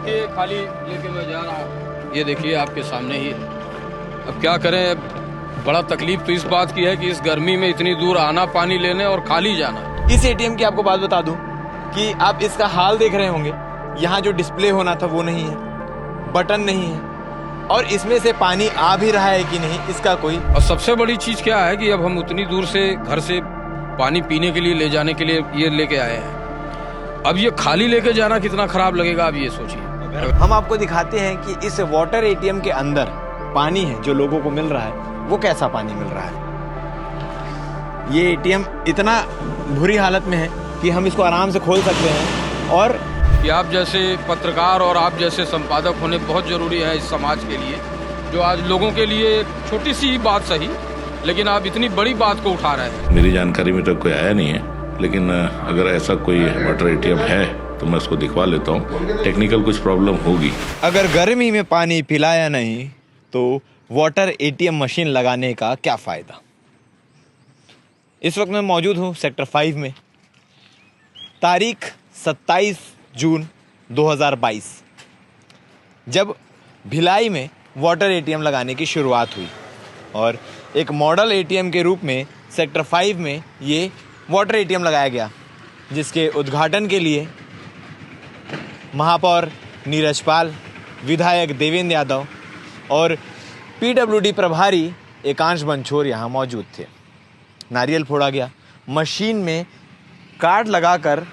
देखिए खाली लेके मैं जा रहा हूँ, ये देखिए आपके सामने ही है। अब क्या करें, बड़ा तकलीफ तो इस बात की है कि इस गर्मी में इतनी दूर आना पानी लेने और खाली जाना। इस एटीएम की आपको बात बता दूं कि आप इसका हाल देख रहे होंगे। यहाँ जो डिस्प्ले होना था वो नहीं है, बटन नहीं है, और इसमें से पानी आ भी रहा है कि नहीं इसका कोई। और सबसे बड़ी चीज क्या है कि अब हम उतनी दूर से घर से पानी पीने के लिए ले जाने के लिए ये लेके आए हैं। अब ये खाली लेके जाना कितना खराब लगेगा, आप ये सोचिए। हम आपको दिखाते हैं कि इस वाटर एटीएम के अंदर पानी है जो लोगों को मिल रहा है, वो कैसा पानी मिल रहा है। ये एटीएम इतना बुरी हालत में है कि हम इसको आराम से खोल सकते हैं। और कि आप जैसे पत्रकार और आप जैसे संपादक होने बहुत ज़रूरी है इस समाज के लिए, जो आज लोगों के लिए छोटी सी बात सही, लेकिन आप इतनी बड़ी बात को उठा रहे हैं। मेरी जानकारी में तो कोई आया नहीं है, लेकिन अगर ऐसा कोई वाटर एटीएम है तो मैं उसको दिखवा लेता हूँ। टेक्निकल कुछ प्रॉब्लम होगी। अगर गर्मी में पानी पिलाया नहीं तो वाटर एटीएम मशीन लगाने का क्या फ़ायदा। इस वक्त मैं मौजूद हूँ सेक्टर 5 में। तारीख 27 जून 2022, जब भिलाई में वाटर एटीएम लगाने की शुरुआत हुई और एक मॉडल एटीएम के रूप में सेक्टर 5 में ये वाटर एटीएम लगाया गया, जिसके उद्घाटन के लिए महापौर नीरज पाल, विधायक देवेंद्र यादव और पीडब्ल्यूडी प्रभारी एकांश बंछोर यहाँ मौजूद थे। नारियल फोड़ा गया, मशीन में कार्ड लगाकर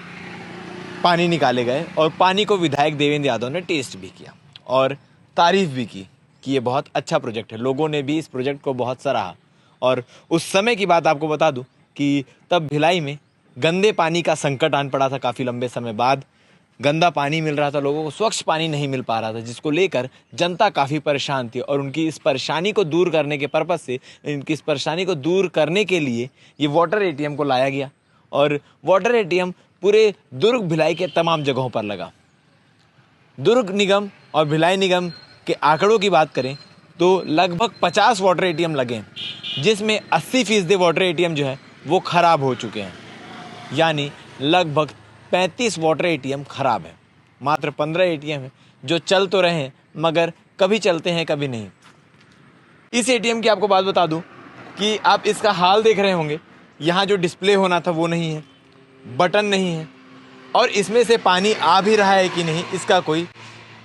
पानी निकाले गए और पानी को विधायक देवेंद्र यादव ने टेस्ट भी किया और तारीफ भी की कि ये बहुत अच्छा प्रोजेक्ट है। लोगों ने भी इस प्रोजेक्ट को बहुत सराहा। और उस समय की बात आपको बता दूं कि तब भिलाई में गंदे पानी का संकट आन पड़ा था। काफ़ी लंबे समय बाद गंदा पानी मिल रहा था, लोगों को स्वच्छ पानी नहीं मिल पा रहा था, जिसको लेकर जनता काफ़ी परेशान थी। और उनकी इस परेशानी को दूर करने के पर्पज़ से, इनकी इस परेशानी को दूर करने के लिए ये वाटर एटीएम को लाया गया। और वाटर एटीएम पूरे दुर्ग भिलाई के तमाम जगहों पर लगा। दुर्ग निगम और भिलाई निगम के आंकड़ों की बात करें तो लगभग 50 वाटर एटीएम लगे, जिसमें 80% वाटर एटीएम जो है वो ख़राब हो चुके हैं। यानी लगभग 35 वाटर एटीएम ख़राब है। मात्र 15 एटीएम है जो चल तो रहे हैं, मगर कभी चलते हैं कभी नहीं। इस एटीएम की आपको बात बता दूं कि आप इसका हाल देख रहे होंगे। यहाँ जो डिस्प्ले होना था वो नहीं है, बटन नहीं है, और इसमें से पानी आ भी रहा है कि नहीं इसका कोई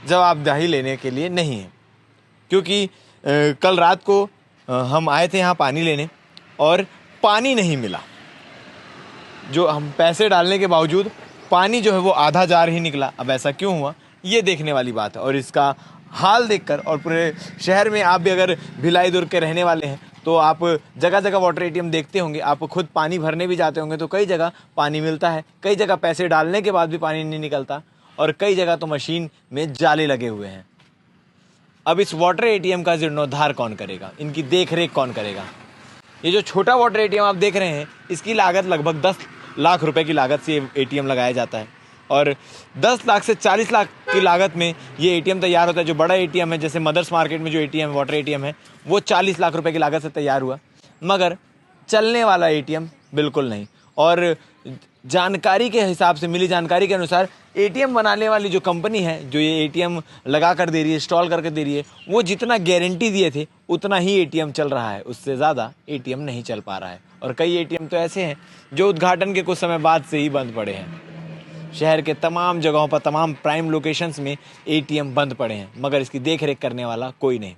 जवाबदेही लेने के लिए नहीं है। क्योंकि कल रात को हम आए थे यहाँ पानी लेने और पानी नहीं मिला। जो हम पैसे डालने के बावजूद पानी जो है वो आधा जार ही निकला। अब ऐसा क्यों हुआ, ये देखने वाली बात है। और इसका हाल देखकर, और पूरे शहर में आप भी अगर भिलाई दुर्ग के रहने वाले हैं तो आप जगह जगह वाटर एटीएम देखते होंगे। आप खुद पानी भरने भी जाते होंगे तो कई जगह पानी मिलता है, कई जगह पैसे डालने के बाद भी पानी नहीं निकलता, और कई जगह तो मशीन में जाले लगे हुए हैं। अब इस वाटर एटीएम का जीर्णोद्धार कौन करेगा, इनकी देख रेख कौन करेगा। ये जो छोटा वाटर एटीएम आप देख रहे हैं, इसकी लागत लगभग 10 लाख रुपए की लागत से ये एटीएम लगाया जाता है। और 10 लाख से 40 लाख की लागत में ये एटीएम तैयार होता है। जो बड़ा एटीएम है, जैसे मदर्स मार्केट में जो एटीएम वाटर एटीएम है, वो 40 लाख रुपए की लागत से तैयार हुआ, मगर चलने वाला एटीएम बिल्कुल नहीं। और जानकारी के हिसाब से, मिली जानकारी के अनुसार, एटीएम बनाने वाली जो कंपनी है, जो ये एटीएम लगा कर दे रही है, इंस्टॉल करके दे रही है, वो जितना गारंटी दिए थे उतना ही एटीएम चल रहा है, उससे ज़्यादा एटीएम नहीं चल पा रहा है। और कई एटीएम तो ऐसे हैं जो उद्घाटन के कुछ समय बाद से ही बंद पड़े हैं। शहर के तमाम जगहों पर, तमाम प्राइम लोकेशंस में एटीएम बंद पड़े हैं, मगर इसकी देख रेख करने वाला कोई नहीं।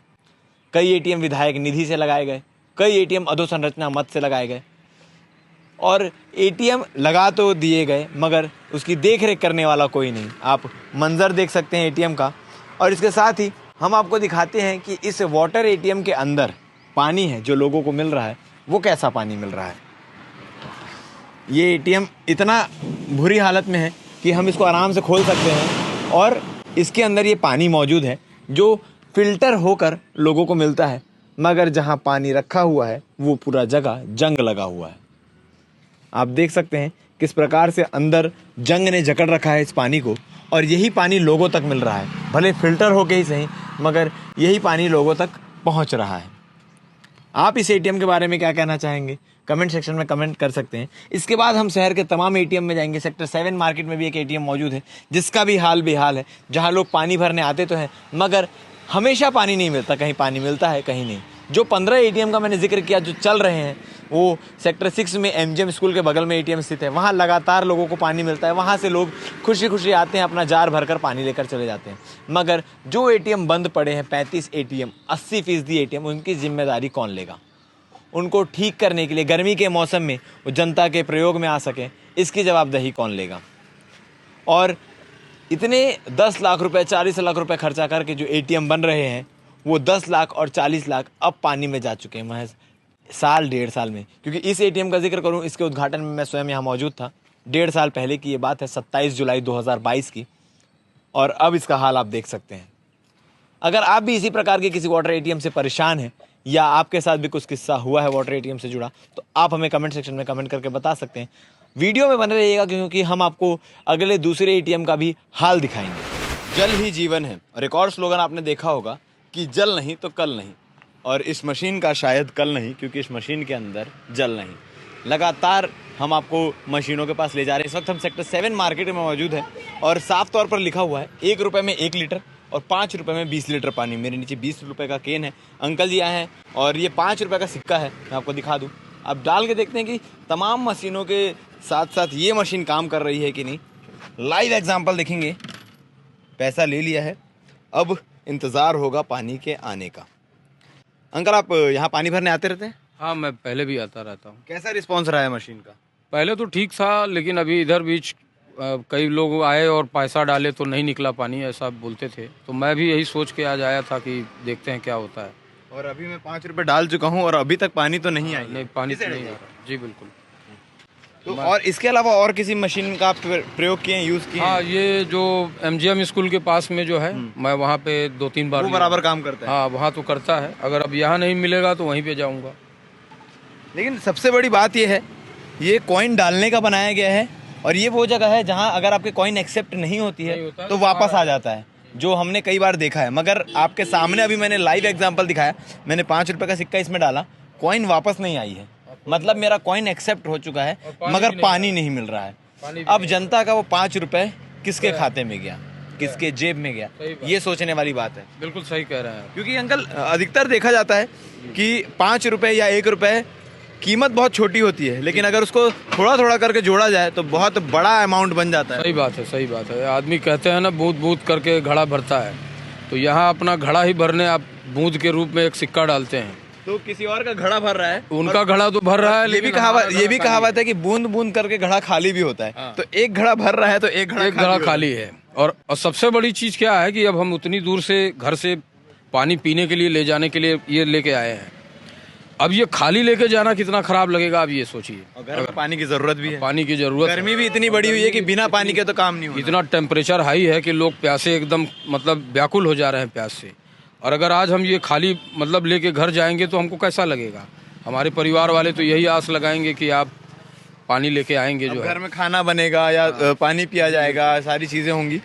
कई एटीएम विधायक निधि से लगाए गए, कई एटीएम अधोसंरचना मद से लगाए गए, और एटीएम लगा तो दिए गए मगर उसकी देख रेख करने वाला कोई नहीं। आप मंजर देख सकते हैं एटीएम का। और इसके साथ ही हम आपको दिखाते हैं कि इस वाटर एटीएम के अंदर पानी है जो लोगों को मिल रहा है, वो कैसा पानी मिल रहा है। ये एटीएम इतना बुरी हालत में है कि हम इसको आराम से खोल सकते हैं, और इसके अंदर ये पानी मौजूद है जो फिल्टर होकर लोगों को मिलता है, मगर जहाँ पानी रखा हुआ है वो पूरा जगह जंग लगा हुआ है। आप देख सकते हैं किस प्रकार से अंदर जंग ने जकड़ रखा है इस पानी को, और यही पानी लोगों तक मिल रहा है। भले फिल्टर होके ही सही, मगर यही पानी लोगों तक पहुंच रहा है। आप इस एटीएम के बारे में क्या कहना चाहेंगे कमेंट सेक्शन में कमेंट कर सकते हैं। इसके बाद हम शहर के तमाम एटीएम में जाएंगे। सेक्टर 7 मार्केट में भी एक एटीएम मौजूद है जिसका भी हाल बेहाल है, जहां लोग पानी भरने आते तो हैं मगर हमेशा पानी नहीं मिलता, कहीं पानी मिलता है कहीं नहीं। जो 15 एटीएम का मैंने जिक्र किया जो चल रहे हैं वो सेक्टर 6 में एमजीएम स्कूल के बगल में एटीएम स्थित है। वहाँ लगातार लोगों को पानी मिलता है, वहाँ से लोग खुशी खुशी आते हैं, अपना जार भरकर पानी लेकर चले जाते हैं। मगर जो एटीएम बंद पड़े हैं 35 एटीएम 80% एटीएम, उनकी जिम्मेदारी कौन लेगा? उनको ठीक करने के लिए गर्मी के मौसम में वो जनता के प्रयोग में आ सके, इसकी जवाबदेही कौन लेगा? और इतने 10 लाख रुपए 40 लाख रुपए खर्चा करके जो एटीएम बन रहे हैं वो 10 लाख और 40 लाख अब पानी में जा चुके हैं महज साल 1.5 साल में। क्योंकि इस एटीएम का जिक्र करूं, इसके उद्घाटन में मैं स्वयं यहाँ मौजूद था। 1.5 साल पहले की ये बात है, 27 जुलाई 2022 की। और अब इसका हाल आप देख सकते हैं। अगर आप भी इसी प्रकार के किसी वाटर एटीएम से परेशान हैं या आपके साथ भी कुछ किस्सा हुआ है वाटर एटीएम से जुड़ा, तो आप हमें कमेंट सेक्शन में कमेंट करके बता सकते हैं। वीडियो में बने रहिएगा क्योंकि हम आपको अगले दूसरे एटीएम का भी हाल दिखाएंगे। जल ही जीवन है, और एक और स्लोगन आपने देखा होगा कि जल नहीं तो कल नहीं, और इस मशीन का शायद कल नहीं, क्योंकि इस मशीन के अंदर जल नहीं। लगातार हम आपको मशीनों के पास ले जा रहे हैं। इस वक्त हम सेक्टर 7 मार्केट में मौजूद है और साफ तौर पर लिखा हुआ है 1 रुपये में 1 लीटर और 5 रुपये में 20 लीटर पानी। मेरे नीचे 20 रुपये का केन है, अंकल जी आए हैं और ये 5 रुपये का सिक्का है, मैं आपको दिखा दूँ। अब डाल के देखते हैं कि तमाम मशीनों के साथ साथ ये मशीन काम कर रही है कि नहीं। लाइव एग्जाम्पल देखेंगे। पैसा ले लिया है, अब इंतज़ार होगा पानी के आने का। अंकल आप यहाँ पानी भरने आते रहते हैं? हाँ, मैं पहले भी आता रहता हूँ। कैसा रिस्पॉन्स रहा है मशीन का? पहले तो ठीक था, लेकिन अभी इधर बीच कई लोग आए और पैसा डाले तो नहीं निकला पानी, ऐसा बोलते थे। तो मैं भी यही सोच के आज आया था कि देखते हैं क्या होता है। और अभी मैं 5 रुपये डाल चुका हूँ और अभी तक पानी तो नहीं आई? नहीं, पानी तो नहीं आ रहा। जी बिल्कुल। तो और इसके अलावा और किसी मशीन का प्रयोग किए, यूज़ किए? हाँ, ये जो एमजीएम स्कूल के पास में जो है, मैं वहाँ पे 2-3 बार वो बराबर काम करता है? हाँ, वहाँ तो करता है। अगर अब यहाँ नहीं मिलेगा तो वहीं पे जाऊँगा। लेकिन सबसे बड़ी बात ये है, ये कॉइन डालने का बनाया गया है और ये वो जगह है जहाँ अगर आपके कॉइन एक्सेप्ट नहीं होती है तो वापस आ जाता है, जो हमने कई बार देखा है। मगर आपके सामने अभी मैंने लाइव एग्जांपल दिखाया, मैंने 5 रुपये का सिक्का इसमें डाला, कॉइन वापस नहीं आई है, मतलब मेरा कॉइन एक्सेप्ट हो चुका है मगर पानी नहीं मिल रहा है। अब जनता का वो 5 रुपये किसके खाते में गया, किसके जेब में गया, ये सोचने वाली बात है। बिल्कुल सही कह रहे हैं। क्योंकि अंकल अधिकतर देखा जाता है कि 5 रुपये या 1 रुपये कीमत बहुत छोटी होती है, लेकिन अगर उसको थोड़ा थोड़ा करके जोड़ा जाए तो बहुत बड़ा अमाउंट बन जाता है। सही बात है, सही बात है। आदमी कहते हैं ना, बूंद बूंद करके घड़ा भरता है, तो यहाँ अपना घड़ा ही भरने आप बूंद के रूप में एक सिक्का डालते हैं। तो किसी और का घड़ा भर रहा है, उनका घड़ा तो भर रहा है, ये भी कहावत है कि बूंद बूंद करके घड़ा खाली भी होता है। हाँ। तो एक घड़ा भर रहा है तो एक घड़ा खाली है। और सबसे बड़ी चीज क्या है कि अब हम उतनी दूर से घर से पानी पीने के लिए ले जाने के लिए ये लेके आए हैं। अब ये खाली लेके जाना कितना खराब लगेगा, आप ये सोचिए। अगर पानी की जरूरत भी है, पानी की जरूरत, गर्मी भी इतनी बड़ी हुई है कि बिना पानी के तो काम नहीं होगा। इतना टेम्परेचर हाई है कि लोग प्यासे एकदम मतलब व्याकुल हो जा रहे हैं प्यास से। और अगर आज हम ये खाली मतलब लेके घर जाएंगे तो हमको कैसा लगेगा? हमारे परिवार वाले तो यही आस लगाएंगे कि आप पानी लेके आएंगे, जो घर में खाना बनेगा या पानी पिया जाएगा, सारी चीज़ें होंगी।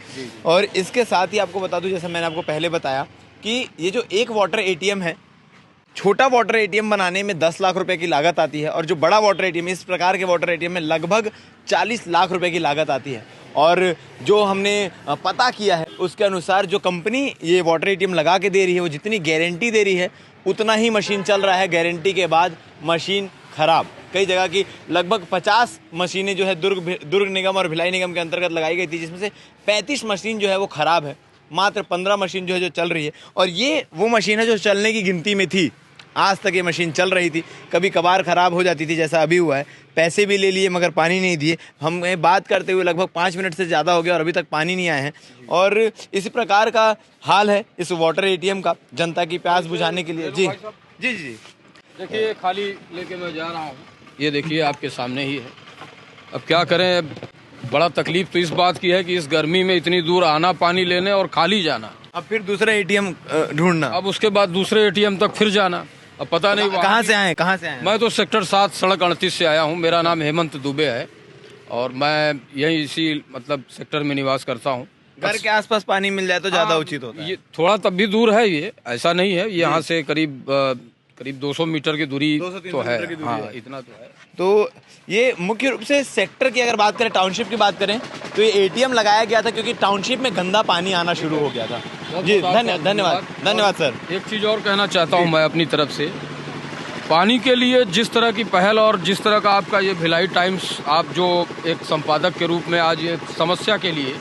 और इसके साथ ही आपको बता दूं, जैसा मैंने आपको पहले बताया कि ये जो एक वाटर एटीएम है, छोटा वाटर एटीएम बनाने में 10 लाख रुपए की लागत आती है और जो बड़ा वाटर एटीएम, इस प्रकार के वाटर एटीएम में लगभग 40 लाख रुपए की लागत आती है। और जो हमने पता किया है उसके अनुसार जो कंपनी ये वाटर एटीएम लगा के दे रही है, वो जितनी गारंटी दे रही है उतना ही मशीन चल रहा है। गारंटी के बाद मशीन खराब। कई जगह की लगभग 50 मशीनें जो है दुर्ग निगम और भिलाई निगम के अंतर्गत लगाई गई थी, जिसमें से 35 मशीन जो है वो ख़राब है। मात्र 15 मशीन जो है जो चल रही है, और ये वो मशीन है जो चलने की गिनती में थी। आज तक ये मशीन चल रही थी, कभी कभार ख़राब हो जाती थी जैसा अभी हुआ है। पैसे भी ले लिए मगर पानी नहीं दिए। हमें बात करते हुए लगभग 5 मिनट से ज़्यादा हो गया और अभी तक पानी नहीं आए हैं। और इसी प्रकार का हाल है इस वाटर एटीएम का, जनता की प्यास बुझाने के लिए। जी जी जी, देखिए खाली लेके मैं जा रहा हूँ, ये देखिए आपके सामने ही है। अब क्या करें, बड़ा तकलीफ तो इस बात की है कि इस गर्मी में इतनी दूर आना पानी लेने और खाली जाना, अब फिर दूसरा एटीएम ढूंढना, अब उसके बाद दूसरे एटीएम तक फिर जाना। अब पता नहीं कहाँ से आए? मैं तो सेक्टर 7 सड़क 38 से आया हूँ। मेरा नाम हेमंत दुबे है और मैं यही इसी मतलब सेक्टर में निवास करता हूँ। घर के आसपास पानी मिल जाए तो ज़्यादा उचित होता है। ये थोड़ा तब भी दूर है, ये ऐसा नहीं है। यहाँ से करीब करीब 200 मीटर की दूरी 200-300 तो है। मीटर की दूरी हाँ, है। इतना तो है। तो ये मुख्य रूप से सेक्टर की अगर बात करें, टाउनशिप की बात करें, तो ये एटीएम लगाया गया था क्योंकि टाउनशिप में गंदा पानी आना शुरू हो गया था। जी धन्यवाद सर। एक चीज़ और कहना चाहता हूँ मैं अपनी तरफ से, पानी के लिए जिस तरह की पहल और जिस तरह का आपका ये भिलाई टाइम्स, आप जो एक संपादक के रूप में आज ये समस्या के लिए,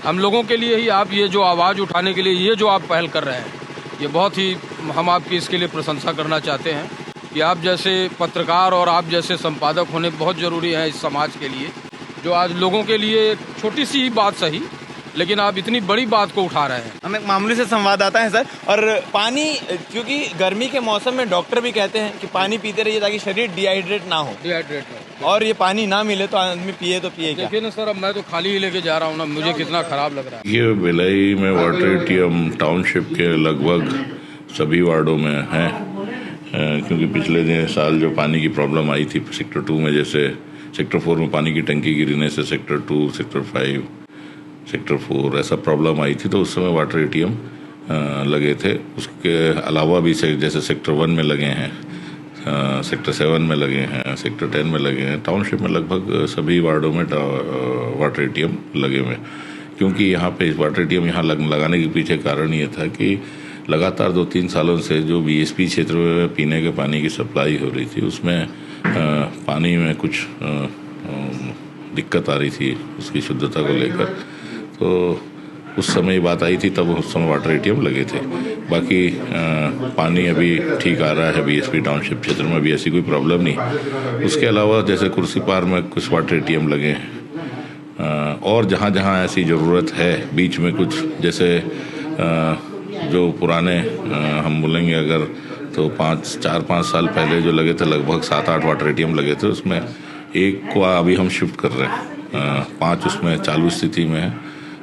हम लोगों के लिए ही आप ये जो आवाज़ उठाने के लिए ये जो आप पहल कर रहे हैं, ये बहुत ही हम आपकी इसके लिए प्रशंसा करना चाहते हैं कि आप जैसे पत्रकार और आप जैसे संपादक होने बहुत ज़रूरी हैं इस समाज के लिए, जो आज लोगों के लिए एक छोटी सी ही बात सही, लेकिन आप इतनी बड़ी बात को उठा रहे हैं। हम एक मामूली से संवाददाता हैं सर, और पानी, क्योंकि गर्मी के मौसम में डॉक्टर भी कहते हैं कि पानी पीते रहिए ताकि शरीर डिहाइड्रेट ना हो, और ये पानी ना मिले तो आदमी पिए तो पिए क्या। देखिए ना सर, अब मैं तो खाली ही लेके जा रहा हूँ ना, मुझे कितना खराब लग रहा है। ये भिलाई में वाटर एटीएम टाउनशिप के लगभग सभी वार्डों में है, क्योंकि पिछले साल जो पानी की प्रॉब्लम आई थी सेक्टर 2 में, जैसे सेक्टर 4 में पानी की टंकी गिरने से सेक्टर 2, सेक्टर 5, सेक्टर 4 ऐसा प्रॉब्लम आई थी, तो उस समय वाटर एटीएम लगे थे। उसके अलावा भी जैसे सेक्टर 1 में लगे हैं, सेक्टर 7 में लगे हैं, सेक्टर 10 में लगे हैं, टाउनशिप में लगभग सभी वार्डों में वाटर एटीएम लगे हुए हैं। क्योंकि यहाँ पे वाटर एटीएम यहाँ लगाने के पीछे कारण ये था कि लगातार 2-3 सालों से जो बीएसपी क्षेत्र में पीने के पानी की सप्लाई हो रही थी, उसमें पानी में कुछ दिक्कत आ रही थी उसकी शुद्धता को लेकर। तो उस समय ये बात आई थी, तब उस समय वाटर एटीएम लगे थे। बाकी पानी अभी ठीक आ रहा है बीएसपी टाउनशिप क्षेत्र में, भी ऐसी कोई प्रॉब्लम नहीं। उसके अलावा जैसे कुर्सी पार में कुछ वाटर एटीएम लगे हैं, और जहाँ जहाँ ऐसी ज़रूरत है बीच में कुछ, जैसे जो पुराने हम बोलेंगे अगर तो 4-5 साल पहले जो लगे थे, लगभग 7-8 वाटर एटीएम लगे थे, उसमें एक को अभी हम शिफ्ट कर रहे हैं, 5 उसमें चालू स्थिति में है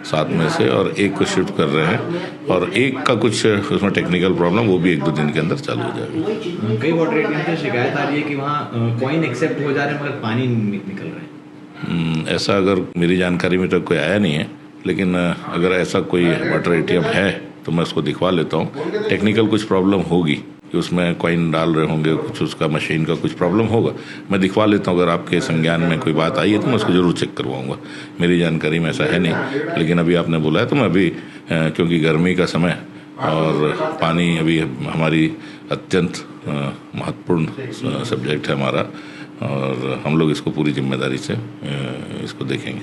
7 में से, और एक को शिफ्ट कर रहे हैं, और एक का कुछ उसमें टेक्निकल प्रॉब्लम, वो भी 1-2 दिन के अंदर चालू हो जाएगा। कई वाटर एटीएम से शिकायत आ रही है कि वहाँ कॉइन एक्सेप्ट हो जा रहे हैं मगर पानी निकल रहा है। ऐसा अगर मेरी जानकारी में तो कोई आया नहीं है, लेकिन अगर ऐसा कोई वाटर एटीएम है तो मैं उसको दिखवा लेता हूँ। टेक्निकल कुछ प्रॉब्लम होगी कि उसमें कॉइन डाल रहे होंगे, कुछ उसका मशीन का कुछ प्रॉब्लम होगा, मैं दिखवा लेता हूँ। अगर आपके संज्ञान में कोई बात आई है तो मैं उसको ज़रूर चेक करवाऊँगा। मेरी जानकारी में ऐसा है नहीं, लेकिन अभी आपने बोला है तो मैं अभी, क्योंकि गर्मी का समय और पानी अभी हमारी अत्यंत महत्वपूर्ण सब्जेक्ट है हमारा, और हम लोग इसको पूरी जिम्मेदारी से इसको देखेंगे।